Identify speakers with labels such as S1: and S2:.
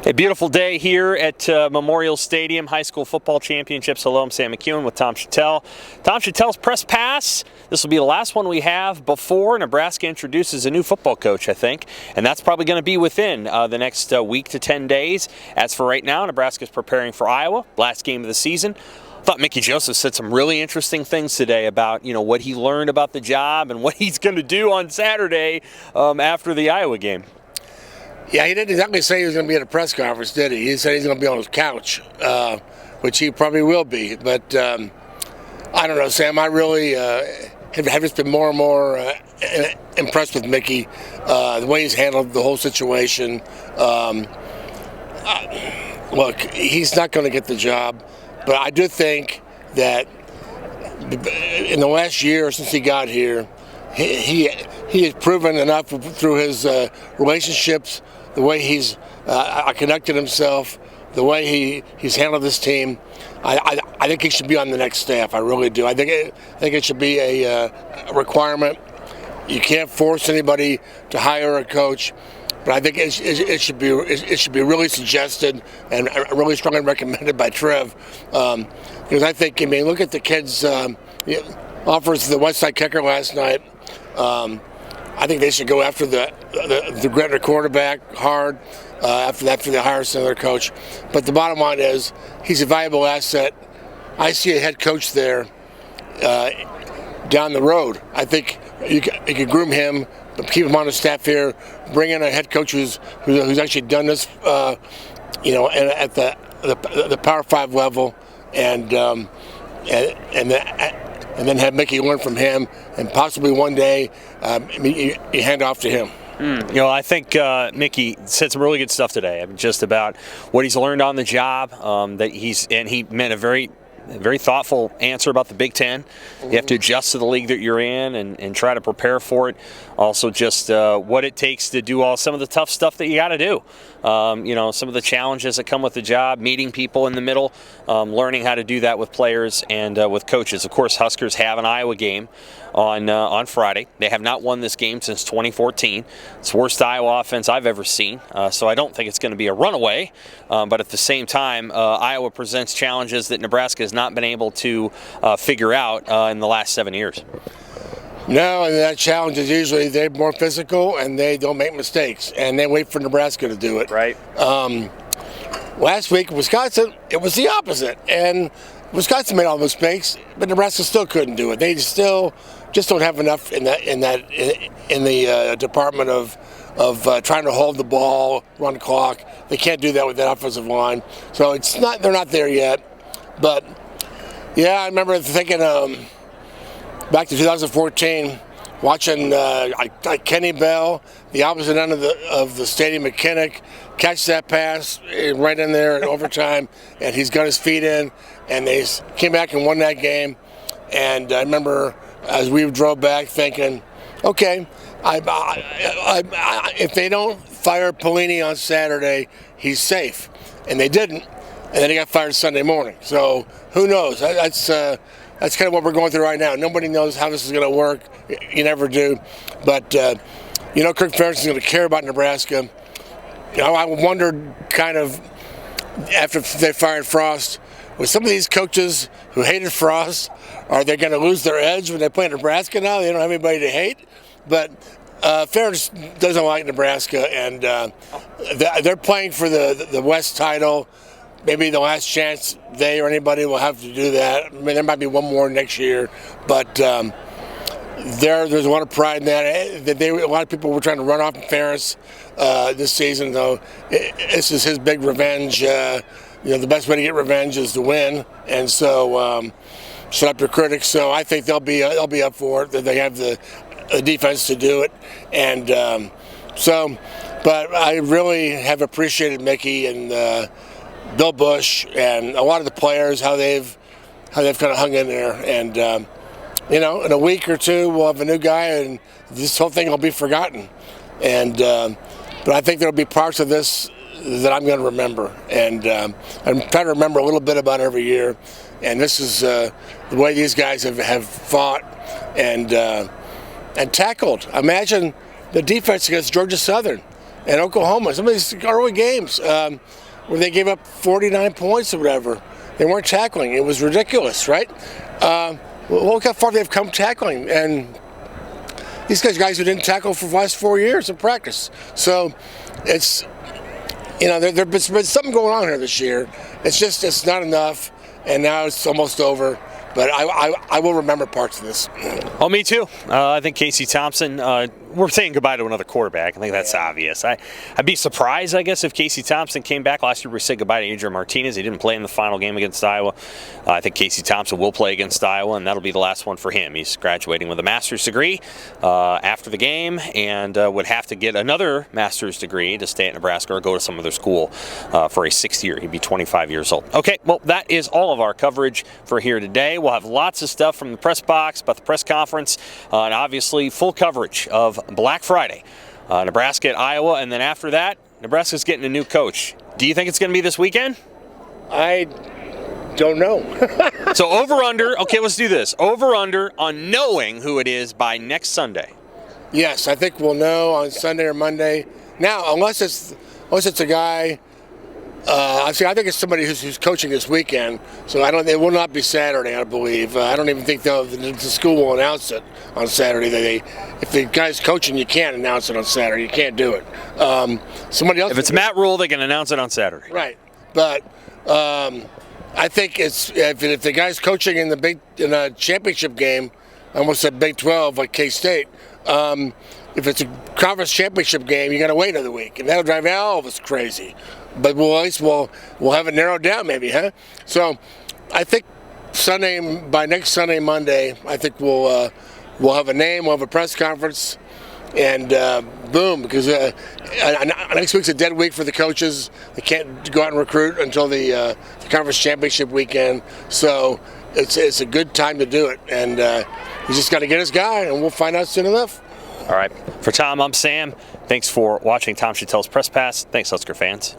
S1: A beautiful day here at Memorial Stadium, high school football championships. Hello, I'm Sam McEwen with Tom-Shatel. Tom-Shatel's press pass. This will be the last one we have before Nebraska introduces a new football coach, I think. And that's probably going to be within the next week to 10 days. As for right now, Nebraska's preparing for Iowa, last game of the season. I thought Mickey Joseph said some really interesting things today about, what he learned about the job and what he's going to do on Saturday after the Iowa game.
S2: Yeah, he didn't exactly say he was going to be at a press conference, did he? He said he's going to be on his couch, which he probably will be. But I don't know, Sam. I really have just been more and more impressed with Mickey, the way he's handled the whole situation. Look, he's not going to get the job, but I do think that in the last year since he got here, he has proven enough through his relationships, the way he's conducted himself, the way he's handled this team. I think he should be on the next staff. I really do. I think it should be a requirement. You can't force anybody to hire a coach, but I think it should be really suggested and really strongly recommended by Trev, because I think, look at the kids' offers to the Westside kicker last night. I think they should go after the Gretna quarterback hard after they hire another coach. But the bottom line is he's a valuable asset. I see a head coach there down the road. I think you could groom him, keep him on the staff here, bring in a head coach who's actually done this, at the Power 5 level, and then have Mickey learn from him, and possibly one day you hand off to him.
S1: I think Mickey said some really good stuff today. Just about what he's learned on the job. He meant a very thoughtful answer about the Big Ten. You have to adjust to the league that you're in and try to prepare for it. Also, just what it takes to do some of the tough stuff that you got to do. Some of the challenges that come with the job, meeting people in the middle, learning how to do that with players and with coaches. Of course, Huskers have an Iowa game on Friday. They have not won this game since 2014. It's the worst Iowa offense I've ever seen, so I don't think it's going to be a runaway. But at the same time, Iowa presents challenges that Nebraska has not been able to figure out in the last 7 years.
S2: No, and that challenge is usually they're more physical and they don't make mistakes, and they wait for Nebraska to do it.
S1: Right.
S2: Last week, Wisconsin, it was the opposite, and Wisconsin made all the mistakes, but Nebraska still couldn't do it. They still just don't have enough in the department of trying to hold the ball, run the clock. They can't do that with that offensive line, so they're not there yet. But yeah, I remember thinking back to 2014, watching Kenny Bell, the opposite end of the stadium at Kinnick, catch that pass right in there in overtime, and he's got his feet in, and they came back and won that game. And I remember as we drove back thinking, okay, if they don't fire Pelini on Saturday, he's safe. And they didn't, and then he got fired Sunday morning. So who knows? That's kind of what we're going through right now. Nobody knows how this is going to work. You never do. But, Kirk Ferentz is going to care about Nebraska. I wondered kind of after they fired Frost, with some of these coaches who hated Frost, are they going to lose their edge when they play Nebraska now? They don't have anybody to hate. But Ferentz doesn't like Nebraska, and they're playing for the West title. Maybe the last chance they or anybody will have to do that. There might be one more next year, but there's a lot of pride in that. A lot of people were trying to run off Ferentz this season, though. This is his big revenge. The best way to get revenge is to win, and so shut up your critics. So I think they'll be up for it. They have the defense to do it, and But I really have appreciated Mickey and Bill Bush and a lot of the players, how they've kind of hung in there. And in a week or two we'll have a new guy, and this whole thing will be forgotten. And but I think there'll be parts of this that I'm going to remember, and I'm trying to remember a little bit about every year. And this is the way these guys have fought and tackled. Imagine the defense against Georgia Southern. and Oklahoma. Some of these early games where they gave up 49 points or whatever, they weren't tackling. It was ridiculous, right? Look how far they've come tackling, and these guys who didn't tackle for the last 4 years in practice. So it's, there's been something going on here this year. It's not enough, and now it's almost over. But I will remember parts of this.
S1: Oh, me too. I think Casey Thompson, we're saying goodbye to another quarterback. I think that's obvious. I'd be surprised, I guess, if Casey Thompson came back. Last year we said goodbye to Adrian Martinez. He didn't play in the final game against Iowa. I think Casey Thompson will play against Iowa, and that'll be the last one for him. He's graduating with a master's degree after the game, and would have to get another master's degree to stay at Nebraska or go to some other school for a 6th year. He'd be 25 years old. Okay, well, that is all of our coverage for here today. We'll have lots of stuff from the press box about the press conference, and obviously full coverage of Black Friday, Nebraska at Iowa, and then after that, Nebraska's getting a new coach. Do you think it's going to be this weekend?
S2: I don't know.
S1: So over/under. Okay, let's do this. Over/under on knowing who it is by next Sunday.
S2: Yes, I think we'll know on Sunday or Monday. Now, unless it's a guy. I think it's somebody who's coaching this weekend, so it will not be Saturday, I believe. I don't even think the school will announce it on Saturday. If the guy's coaching, you can't announce it on Saturday. You can't do it. Somebody else.
S1: If it's Matt Rule, they can announce it on Saturday.
S2: Right, but I think if the guy's coaching in a championship game, I almost said Big 12 like K-State. If it's a conference championship game, you got to wait another week, and that'll drive all of us crazy. But at least we'll have it narrowed down, maybe, huh? So, I think by next Sunday, Monday, I think we'll have a name, we'll have a press conference, and boom, because next week's a dead week for the coaches. They can't go out and recruit until the conference championship weekend. So it's a good time to do it, and he's just got to get his guy, and we'll find out soon enough.
S1: All right. For Tom, I'm Sam. Thanks for watching Tom Shatel's Press Pass. Thanks, Husker fans.